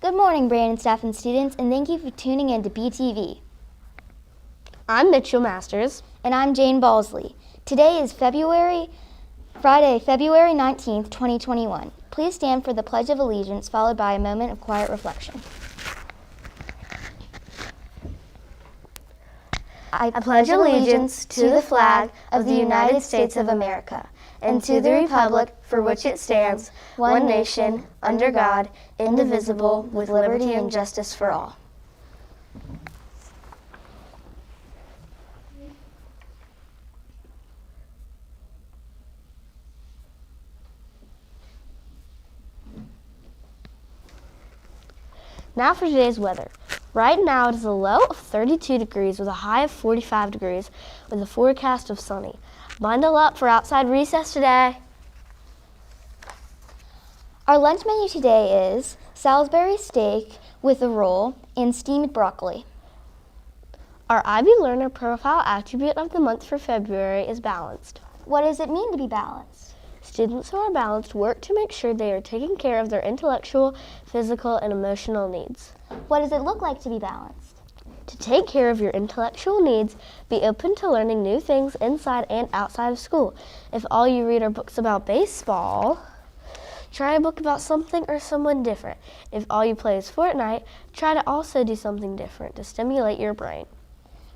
Good morning, Brandon staff and students, and thank you for tuning in to BeeTV. I'm Mitchell Masters. And I'm Jane Balsley. Today is Friday, February 19th, 2021. Please stand for the Pledge of Allegiance, followed by a moment of quiet reflection. I pledge allegiance to the flag of the United States of America and to the republic for which it stands, one nation, under God, indivisible, with liberty and justice for all. Now for today's weather. Right now it is a low of 32 degrees with a high of 45 degrees with a forecast of sunny. Bundle up for outside recess today. Our lunch menu today is Salisbury steak with a roll and steamed broccoli. Our IB Learner Profile attribute of the month for February is balanced. What does it mean to be balanced? Students who are balanced work to make sure they are taking care of their intellectual, physical, and emotional needs. What does it look like to be balanced? To take care of your intellectual needs, be open to learning new things inside and outside of school. If all you read are books about baseball, try a book about something or someone different. If all you play is Fortnite, try to also do something different to stimulate your brain.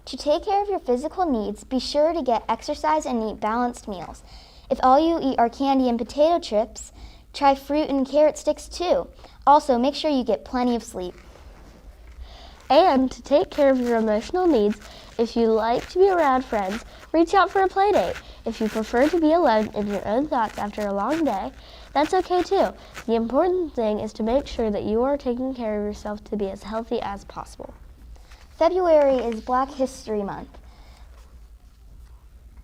To take care of your physical needs, be sure to get exercise and eat balanced meals. If all you eat are candy and potato chips, try fruit and carrot sticks too. Also, make sure you get plenty of sleep. And to take care of your emotional needs, if you like to be around friends, reach out for a play date. If you prefer to be alone in your own thoughts after a long day, that's okay too. The important thing is to make sure that you are taking care of yourself to be as healthy as possible. February is Black History Month.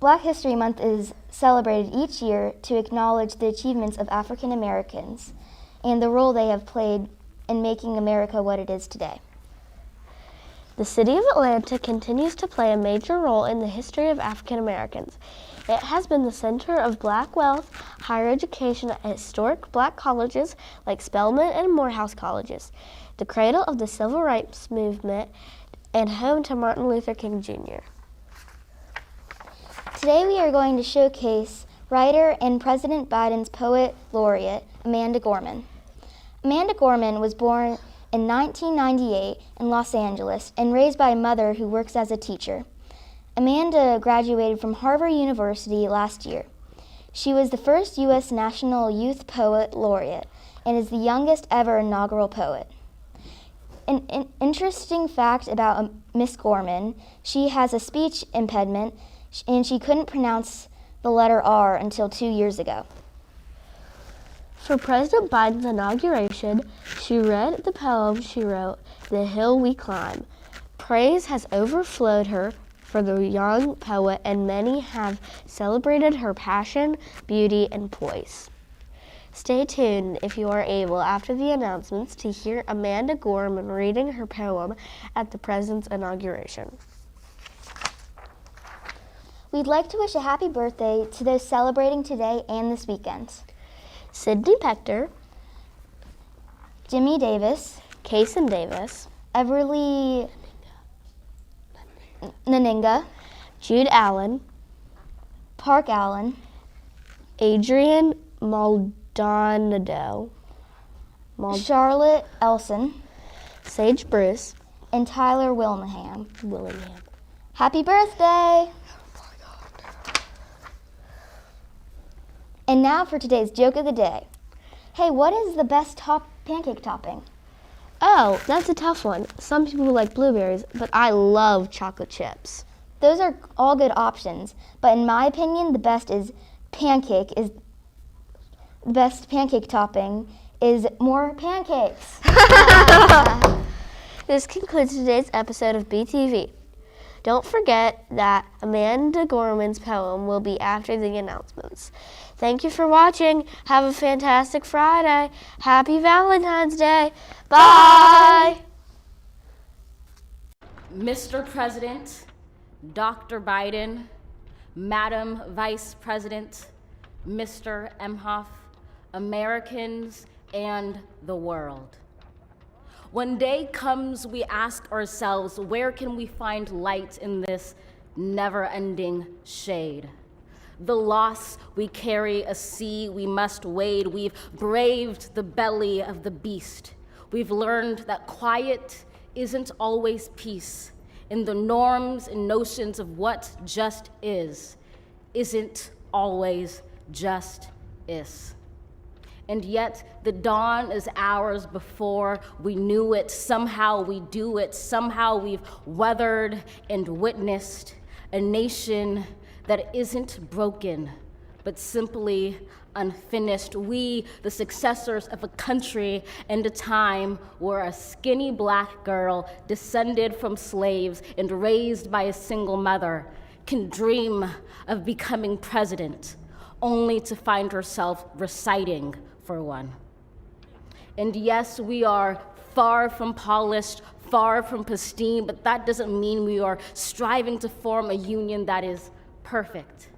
Black History Month is celebrated each year to acknowledge the achievements of African Americans and the role they have played in making America what it is today. The city of Atlanta continues to play a major role in the history of African Americans. It has been the center of Black wealth, higher education at historic Black colleges like Spelman and Morehouse colleges, the cradle of the Civil Rights Movement, and home to Martin Luther King Jr. Today we are going to showcase writer and President Biden's poet laureate, Amanda Gorman. Amanda Gorman was born in 1998 in Los Angeles and raised by a mother who works as a teacher. Amanda graduated from Harvard University last year. She was the first U.S. National Youth Poet Laureate and is the youngest ever inaugural poet. An interesting fact about Miss Gorman, she has a speech impediment and she couldn't pronounce the letter R until 2 years ago. For President Biden's inauguration, she read the poem she wrote, "The Hill We Climb." Praise has overflowed her for the young poet, and many have celebrated her passion, beauty, and poise. Stay tuned if you are able after the announcements to hear Amanda Gorman reading her poem at the president's inauguration. We'd like to wish a happy birthday to those celebrating today and this weekend. Sydney Pector, Jimmy Davis, Kason Davis, Everly Naninga, Jude Allen, Park Allen, Adrian Maldonado, Charlotte Elson, Sage Bruce, and Tyler Willingham. Happy birthday! And now for today's joke of the day. Hey, what is the best pancake topping? Oh, that's a tough one. Some people like blueberries, but I love chocolate chips. Those are all good options, but in my opinion, the best pancake topping is more pancakes. This concludes today's episode of BeeTV. Don't forget that Amanda Gorman's poem will be after the announcements. Thank you for watching. Have a fantastic Friday. Happy Valentine's Day. Bye. Mr. President, Dr. Biden, Madam Vice President, Mr. Emhoff, Americans, and the world. When day comes, we ask ourselves, where can we find light in this never-ending shade? The loss we carry, a sea we must wade. We've braved the belly of the beast. We've learned that quiet isn't always peace, and the norms and notions of what just isn't always just is. And yet the dawn is ours before we knew it. Somehow we do it. Somehow we've weathered and witnessed a nation that isn't broken, but simply unfinished. We, the successors of a country and a time where a skinny black girl descended from slaves and raised by a single mother can dream of becoming president, only to find herself reciting for one. And yes, we are far from polished, far from pristine, but that doesn't mean we are striving to form a union that is perfect.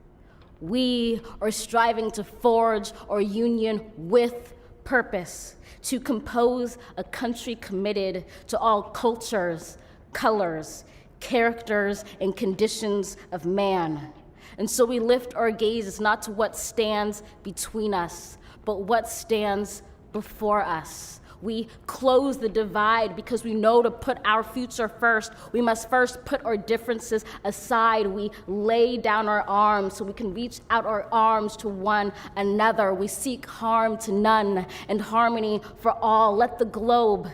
We are striving to forge our union with purpose, to compose a country committed to all cultures, colors, characters, and conditions of man. And so we lift our gazes not to what stands between us, but what stands before us. We close the divide because we know to put our future first, we must first put our differences aside. We lay down our arms so we can reach out our arms to one another. We seek harm to none and harmony for all. Let the globe,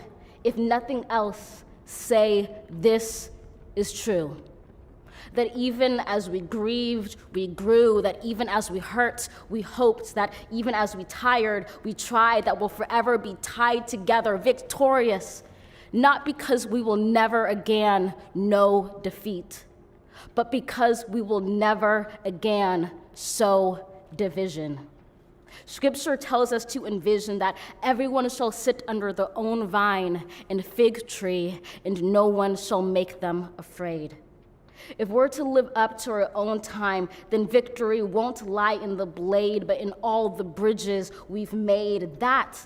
if nothing else, say this is true. That even as we grieved, we grew, that even as we hurt, we hoped, that even as we tired, we tried, that we'll forever be tied together, victorious, not because we will never again know defeat, but because we will never again sow division. Scripture tells us to envision that everyone shall sit under their own vine and fig tree, and no one shall make them afraid. If we're to live up to our own time, then victory won't lie in the blade, but in all the bridges we've made. That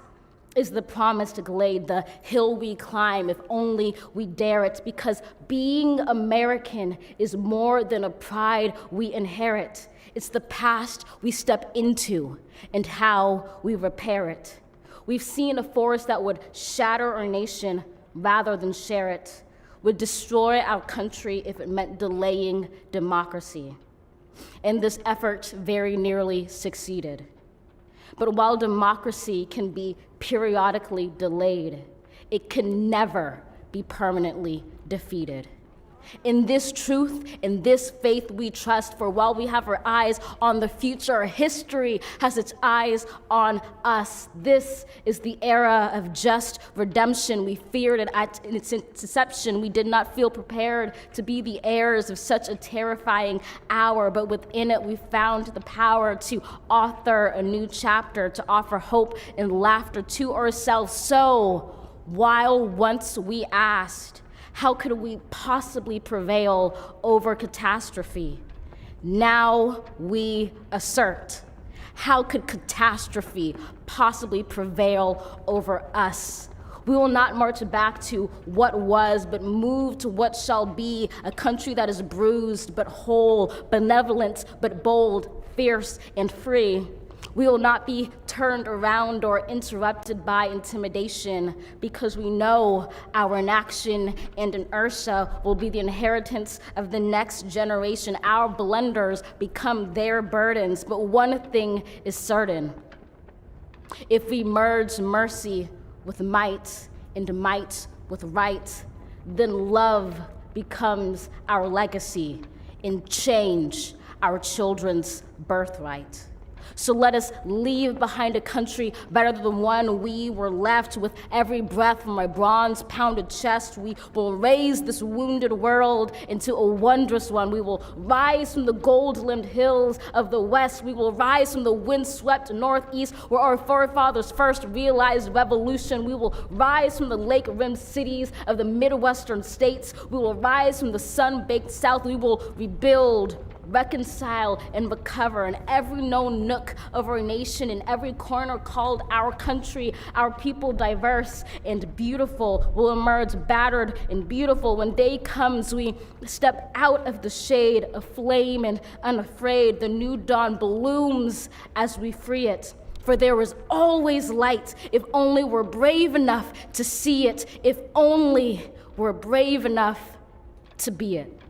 is the promised glade, the hill we climb, if only we dare it, because being American is more than a pride we inherit. It's the past we step into and how we repair it. We've seen a force that would shatter our nation rather than share it, would destroy our country if it meant delaying democracy. And this effort very nearly succeeded. But while democracy can be periodically delayed, it can never be permanently defeated. In this truth, in this faith we trust, for while we have our eyes on the future, history has its eyes on us. This is the era of just redemption. We feared it at its inception. We did not feel prepared to be the heirs of such a terrifying hour, but within it we found the power to author a new chapter, to offer hope and laughter to ourselves. So, while once we asked, how could we possibly prevail over catastrophe? Now we assert, how could catastrophe possibly prevail over us? We will not march back to what was, but move to what shall be, a country that is bruised but whole, benevolent but bold, fierce and free. We will not be turned around or interrupted by intimidation, because we know our inaction and inertia will be the inheritance of the next generation. Our blunders become their burdens, but one thing is certain. If we merge mercy with might and might with right, then love becomes our legacy and change our children's birthright. So let us leave behind a country better than the one we were left. With every breath from my bronze-pounded chest, we will raise this wounded world into a wondrous one. We will rise from the gold-limbed hills of the west. We will rise from the wind-swept northeast, where our forefathers first realized revolution. We will rise from the lake-rimmed cities of the Midwestern states. We will rise from the sun-baked south. We will rebuild reconcile and recover in every known nook of our nation, in every corner called our country. Our people, diverse and beautiful, will emerge battered and beautiful. When day comes, we step out of the shade, aflame and unafraid. The new dawn blooms as we free it. For there is always light if only we're brave enough to see it, if only we're brave enough to be it.